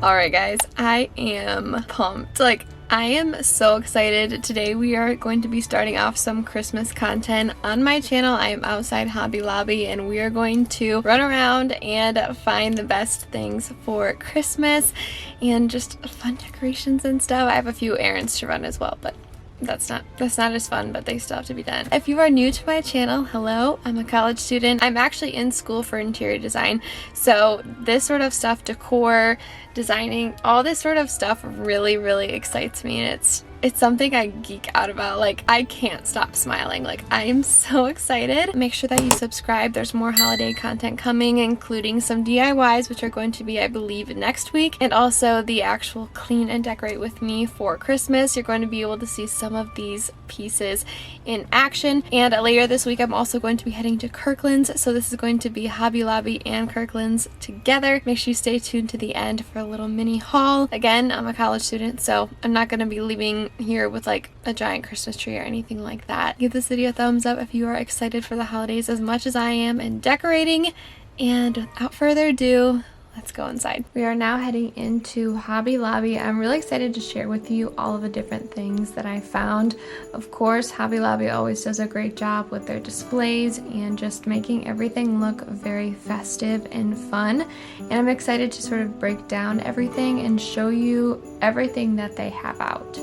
Alright guys, I am pumped. I am so excited. Today we are going to be starting off some Christmas content on my channel. I am outside Hobby Lobby and we are going to run around and find the best things for Christmas and just fun decorations and stuff. I have a few errands to run as well, but that's not as fun, but they still have to be done. If you are new to my channel, hello, I'm a college student. I'm actually in school for interior design, so this sort of stuff, decor, designing, all this sort of stuff really excites me, and it's something I geek out about. I can't stop smiling. I am so excited. Make sure that you subscribe. There's more holiday content coming, including some DIYs, which are going to be, I believe, next week, and also the actual clean and decorate with me for Christmas. You're going to be able to see some of these pieces in action, and later this week I'm also going to be heading to Kirkland's, so this is going to be Hobby Lobby and Kirkland's together. Make sure you stay tuned to the end for a little mini haul. Again, I'm a college student, so I'm not going to be leaving here with a giant Christmas tree or anything like that. Give this video a thumbs up if you are excited for the holidays as much as I am and decorating, and without further ado, let's go inside. We are now heading into Hobby Lobby. I'm really excited to share with you all of the different things that I found. Of course, Hobby Lobby always does a great job with their displays and just making everything look very festive and fun. And I'm excited to sort of break down everything and show you everything that they have out.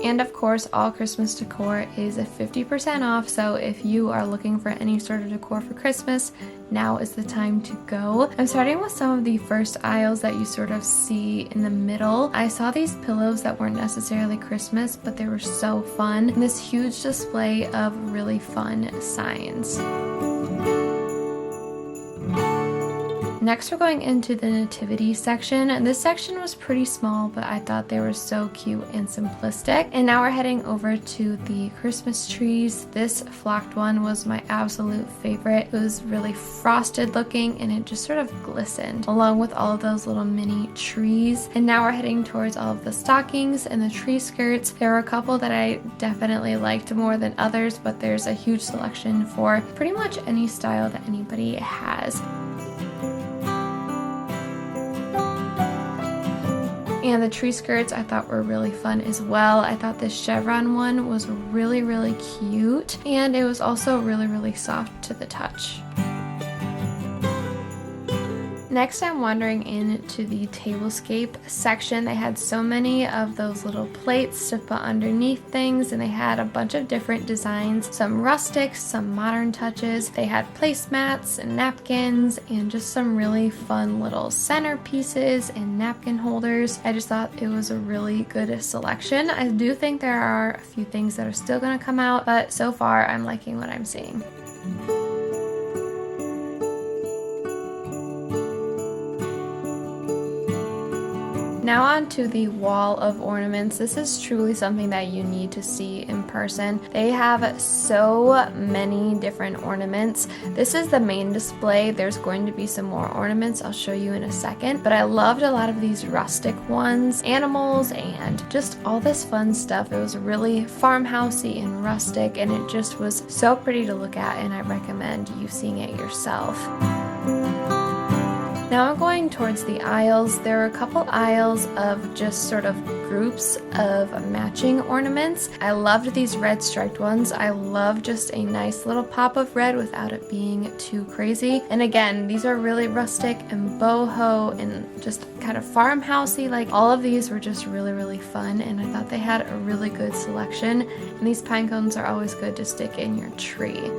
And of course, all Christmas decor is 50% off, so if you are looking for any sort of decor for Christmas, now is the time to go. I'm starting with some of the first aisles that you sort of see in the middle. I saw these pillows that weren't necessarily Christmas, but they were so fun. And this huge display of really fun signs. Next, we're going into the nativity section, and this section was pretty small, but I thought they were so cute and simplistic. And now we're heading over to the Christmas trees. This flocked one was my absolute favorite. It was really frosted looking and it just sort of glistened along with all of those little mini trees. And now we're heading towards all of the stockings and the tree skirts. There were a couple that I definitely liked more than others, but there's a huge selection for pretty much any style that anybody has. And the tree skirts I thought were really fun as well. I thought this chevron one was really cute, and it was also really soft to the touch. Next, I'm wandering into the tablescape section. They had so many of those little plates to put underneath things, and they had a bunch of different designs, some rustic, some modern touches. They had placemats and napkins and just some really fun little centerpieces and napkin holders. I just thought it was a really good selection. I do think there are a few things that are still going to come out, but so far I'm liking what I'm seeing. Now on to the wall of ornaments. This is truly something that you need to see in person. They have so many different ornaments. This is the main display. There's going to be some more ornaments I'll show you in a second, but I loved a lot of these rustic ones, animals, and just all this fun stuff. It was really farmhousey and rustic, and it just was so pretty to look at, and I recommend you seeing it yourself. Now I'm going towards the aisles. There are a couple aisles of just sort of groups of matching ornaments. I loved these red striped ones. I love just a nice little pop of red without it being too crazy. And again, these are really rustic and boho and just kind of farmhousey. All of these were just really fun, and I thought they had a really good selection. And these pine cones are always good to stick in your tree.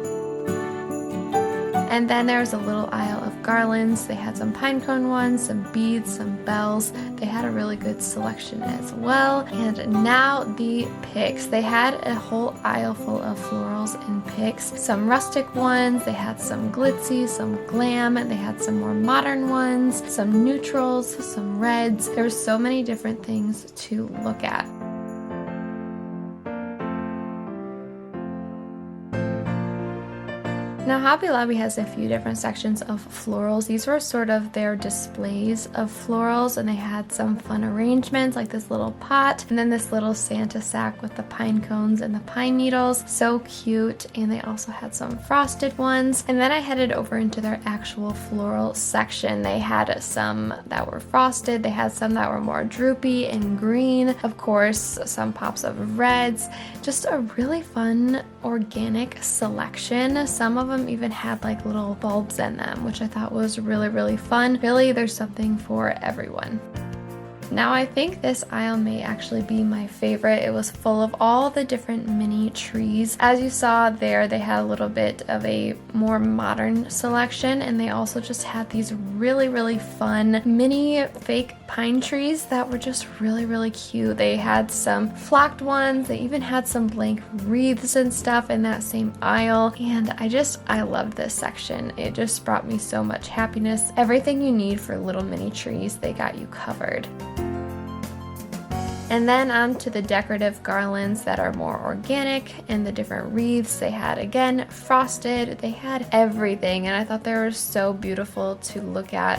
And then there was a little aisle of garlands. They had some pine cone ones, some beads, some bells. They had a really good selection as well. And now the picks. They had a whole aisle full of florals and picks. Some rustic ones. They had some glitzy, some glam. They had some more modern ones, some neutrals, some reds. There were so many different things to look at. Now Hobby Lobby has a few different sections of florals. These were sort of their displays of florals, and they had some fun arrangements like this little pot and then this little Santa sack with the pine cones and the pine needles. So cute. And they also had some frosted ones. And then I headed over into their actual floral section. They had some that were frosted. They had some that were more droopy and green. Of course, some pops of reds. Just a really fun organic selection. Some of them even had like little bulbs in them, which I thought was really fun. Really, there's something for everyone. Now I think this aisle may actually be my favorite. It was full of all the different mini trees. As you saw there, they had a little bit of a more modern selection, and they also just had these really fun mini fake pine trees that were just really cute. They had some flocked ones. They even had some blank wreaths and stuff in that same aisle, and I loved this section. It just brought me so much happiness. Everything you need for little mini trees, they got you covered. And then on to the decorative garlands that are more organic, and the different wreaths. They had, again, frosted. They had everything, and I thought they were so beautiful to look at.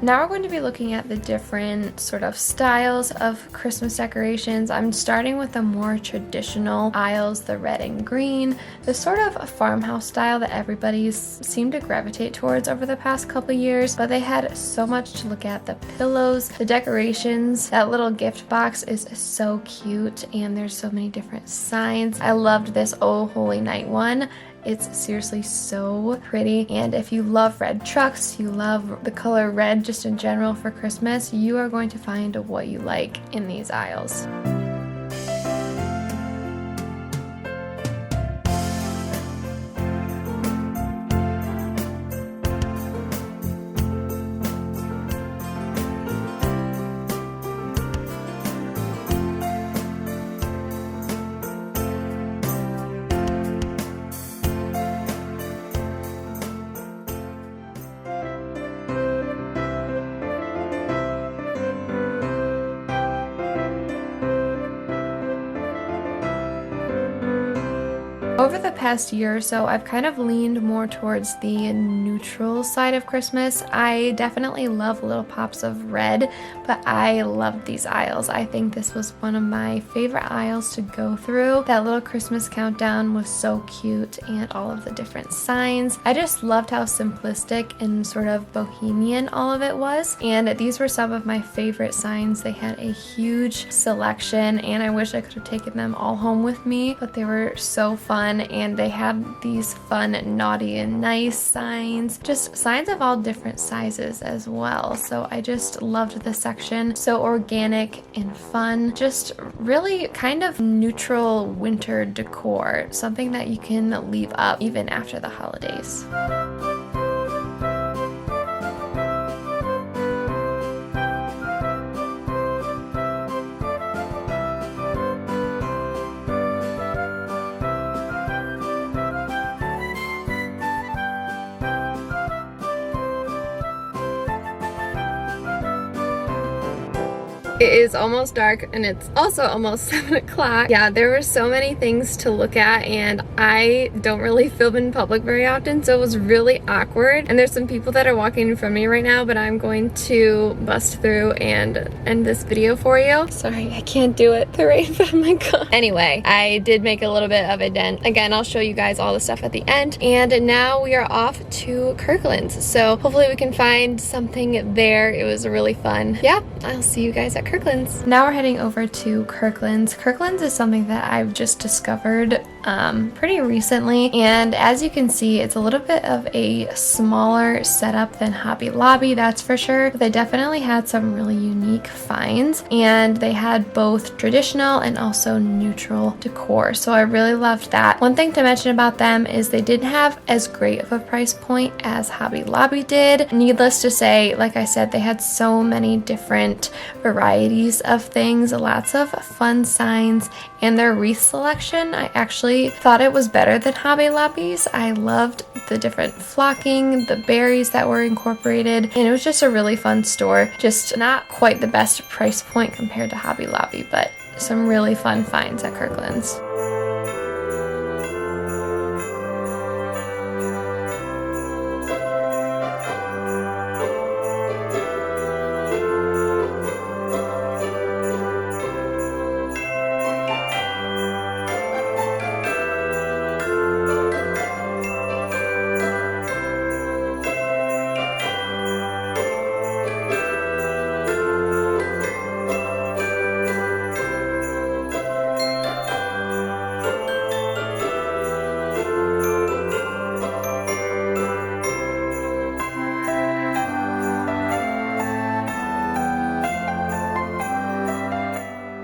Now we're going to be looking at the different sort of styles of Christmas decorations. I'm starting with the more traditional aisles, the red and green, the sort of farmhouse style that everybody's seemed to gravitate towards over the past couple years, but they had so much to look at. The pillows, the decorations, that little gift box is so cute, and there's so many different signs. I loved this Oh Holy Night one. It's seriously so pretty, and if you love red trucks, you love the color red just in general for Christmas, you are going to find what you like in these aisles. Over the past year or so, I've kind of leaned more towards the neutral side of Christmas. I definitely love little pops of red, but I love these aisles. I think this was one of my favorite aisles to go through. That little Christmas countdown was so cute, and all of the different signs. I just loved how simplistic and sort of bohemian all of it was, and these were some of my favorite signs. They had a huge selection, and I wish I could have taken them all home with me, but they were so fun. And they had these fun naughty and nice signs, just signs of all different sizes as well. So I just loved this section. So organic and fun, just really kind of neutral winter decor, something that you can leave up even after the holidays. It is almost dark, and it's also almost 7 o'clock. Yeah, there were so many things to look at, and I don't really film in public very often, so it was really awkward. And there's some people that are walking in front of me right now, but I'm going to bust through and end this video for you. Sorry, I can't do it. They're right in front of my car. Anyway, I did make a little bit of a dent. Again, I'll show you guys all the stuff at the end. And now we are off to Kirkland's, so hopefully we can find something there. It was really fun. Yeah, I'll see you guys at Kirkland's. Now we're heading over to Kirkland's. Kirkland's is something that I've just discovered pretty recently, and as you can see, it's a little bit of a smaller setup than Hobby Lobby, that's for sure, but they definitely had some really unique finds, and they had both traditional and also neutral decor, so I really loved that. One thing to mention about them is they didn't have as great of a price point as Hobby Lobby did. Needless to say, like I said, they had so many different varieties of things, lots of fun signs, and their wreath selection I actually actually thought it was better than Hobby Lobby's. I loved the different flocking, the berries that were incorporated, and it was just a really fun store. Just not quite the best price point compared to Hobby Lobby, but some really fun finds at Kirkland's.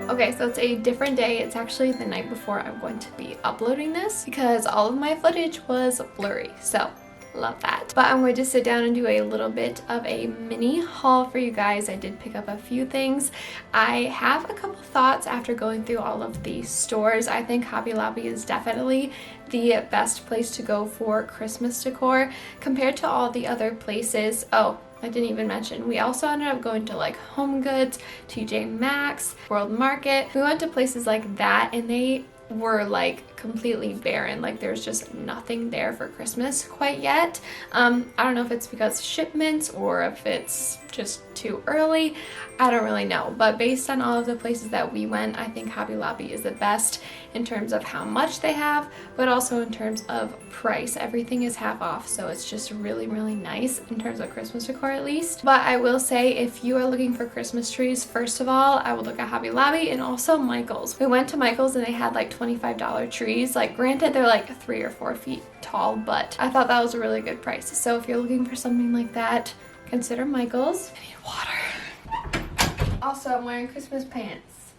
Okay, so it's a different day. It's actually the night before I'm going to be uploading this because all of my footage was blurry, so love that. But I'm going to sit down and do a little bit of a mini haul for you guys. I did pick up a few things. I have a couple thoughts after going through all of the stores. I think Hobby Lobby is definitely the best place to go for Christmas decor compared to all the other places. Oh, I didn't even mention, we also ended up going to like Home Goods, TJ Maxx, World Market. We went to places like that and they were like completely barren. Like there's just nothing there for Christmas quite yet. I don't know if it's because shipments or if it's just too early. I don't really know, but based on all of the places that we went, I think Hobby Lobby is the best in terms of how much they have, but also in terms of price. Everything is half off, so it's just really, really nice in terms of Christmas decor at least. But I will say, if you are looking for Christmas trees, first of all, I would look at Hobby Lobby and also Michael's. We went to Michael's and they had like $25 trees. Like granted, they're like 3 or 4 feet tall, but I thought that was a really good price. So if you're looking for something like that, consider Michael's. I need water. Also, I'm wearing Christmas pants.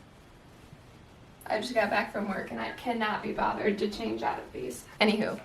I just got back from work and I cannot be bothered to change out of these. Anywho,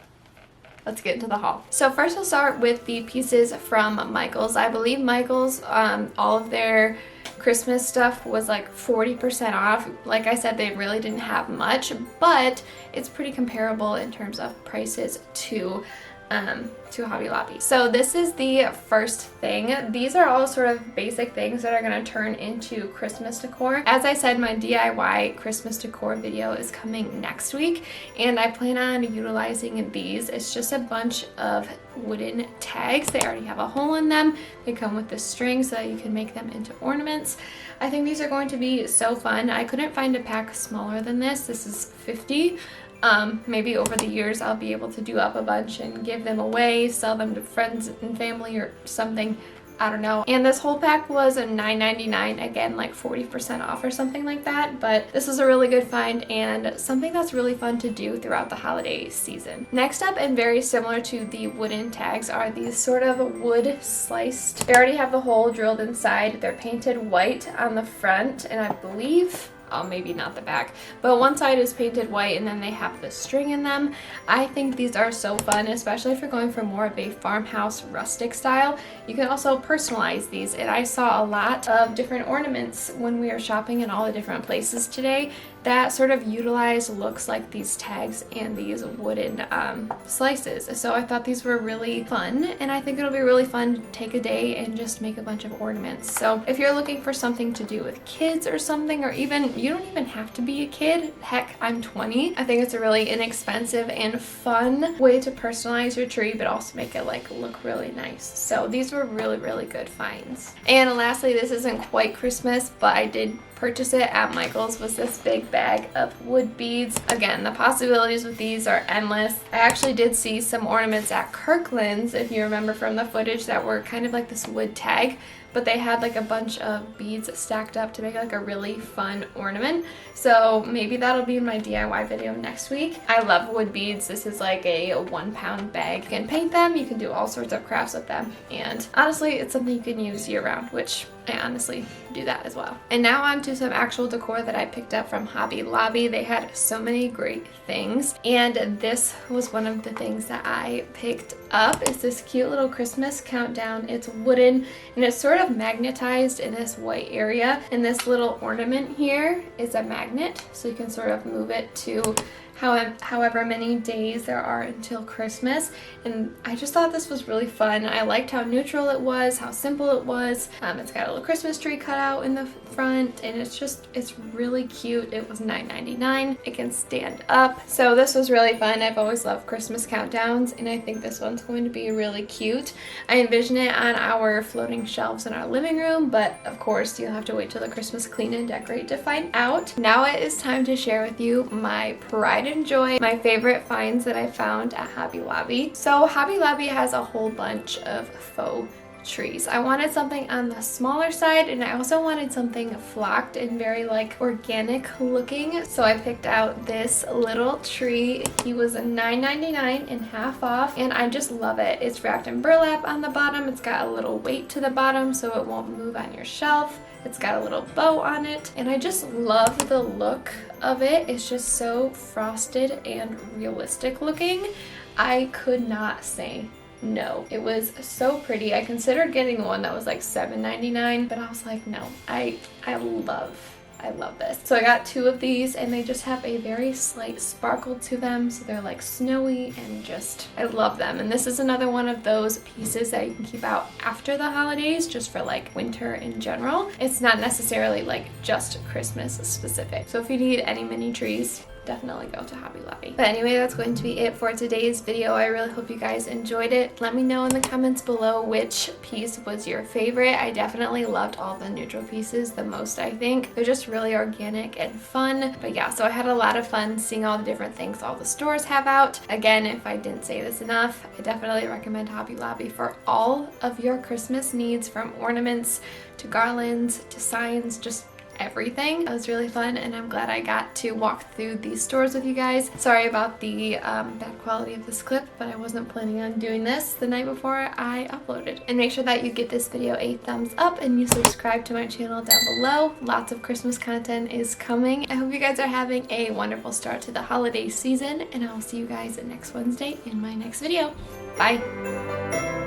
let's get into the haul. So first I'll start with the pieces from Michael's. I believe Michael's, all of their Christmas stuff was like 40% off. Like I said, they really didn't have much, but it's pretty comparable in terms of prices to Hobby Lobby. So this is the first thing. These are all sort of basic things that are going to turn into Christmas decor. As I said, my DIY Christmas decor video is coming next week, and I plan on utilizing these. It's just a bunch of wooden tags. They already have a hole in them. They come with the string so that you can make them into ornaments. I think these are going to be so fun. I couldn't find a pack smaller than this. This is 50. Maybe over the years I'll be able to do up a bunch and give them away, sell them to friends and family or something. I don't know. And this whole pack was $9.99, again like 40% off or something like that, but this is a really good find and something that's really fun to do throughout the holiday season. Next up, and very similar to the wooden tags, are these sort of wood sliced. They already have the hole drilled inside. They're painted white on the front, and I believe, oh, maybe not the back, but one side is painted white and then they have the string in them. I think these are so fun, especially if you're going for more of a farmhouse rustic style. You can also personalize these, and I saw a lot of different ornaments when we were shopping in all the different places today that sort of utilize looks like these tags and these wooden slices. So I thought these were really fun, and I think it'll be really fun to take a day and just make a bunch of ornaments. So if you're looking for something to do with kids or something, or even, you don't even have to be a kid. Heck, I'm 20. I think it's a really inexpensive and fun way to personalize your tree, but also make it like look really nice. So these were really, really good finds. And lastly, this isn't quite Christmas, but I did purchase it at Michael's, was this big bag of wood beads. Again, the possibilities with these are endless. I actually did see some ornaments at Kirkland's, if you remember from the footage, that were kind of like this wood tag, but they had like a bunch of beads stacked up to make like a really fun ornament. So maybe that'll be in my DIY video next week. I love wood beads. This is like a 1 pound bag. You can paint them, you can do all sorts of crafts with them, and honestly it's something you can use year round, which I honestly do that as well. And now on to some actual decor that I picked up from Hobby Lobby. They had so many great things, and this was one of the things that I picked up. Is this cute little Christmas countdown. It's wooden and it's sort of magnetized in this white area, and this little ornament here is a magnet, so you can sort of move it to however many days there are until Christmas, and I just thought this was really fun. I liked how neutral it was, how simple it was. It's got a little Christmas tree cut out in the front, and it's really cute. It was $9.99. It can stand up, so this was really fun. I've always loved Christmas countdowns, and I think this one's going to be really cute. I envision it on our floating shelves in our living room, but of course you'll have to wait till the Christmas clean and decorate to find out. Now it is time to share with you my pride and joy, my favorite finds that I found at Hobby Lobby. So Hobby Lobby has a whole bunch of faux trees. I wanted something on the smaller side, and I also wanted something flocked and very like organic looking. So I picked out this little tree. He was $9.99 and half off, and I just love it. It's wrapped in burlap on the bottom. It's got a little weight to the bottom so it won't move on your shelf. It's got a little bow on it, and I just love the look of it. It's just so frosted and realistic looking. I could not say no. It was so pretty. I considered getting the one that was like $7.99, but I was like, no, I love this. So I got 2 of these, and they just have a very slight sparkle to them, so they're like snowy, and just, I love them. And this is another one of those pieces that you can keep out after the holidays, just for like winter in general. It's not necessarily like just Christmas specific. So if you need any mini trees, definitely go to Hobby Lobby. But anyway, that's going to be it for today's video. I really hope you guys enjoyed it. Let me know in the comments below which piece was your favorite. I definitely loved all the neutral pieces the most, I think. They're just really organic and fun. But yeah, so I had a lot of fun seeing all the different things all the stores have out. Again, if I didn't say this enough, I definitely recommend Hobby Lobby for all of your Christmas needs, from ornaments to garlands to signs, just everything. It was really fun, and I'm glad I got to walk through these stores with you guys. Sorry about the bad quality of this clip, but I wasn't planning on doing this the night before I uploaded. And make sure that you give this video a thumbs up and you subscribe to my channel down below. Lots of Christmas content is coming. I hope you guys are having a wonderful start to the holiday season, and I'll see you guys next Wednesday in my next video. Bye!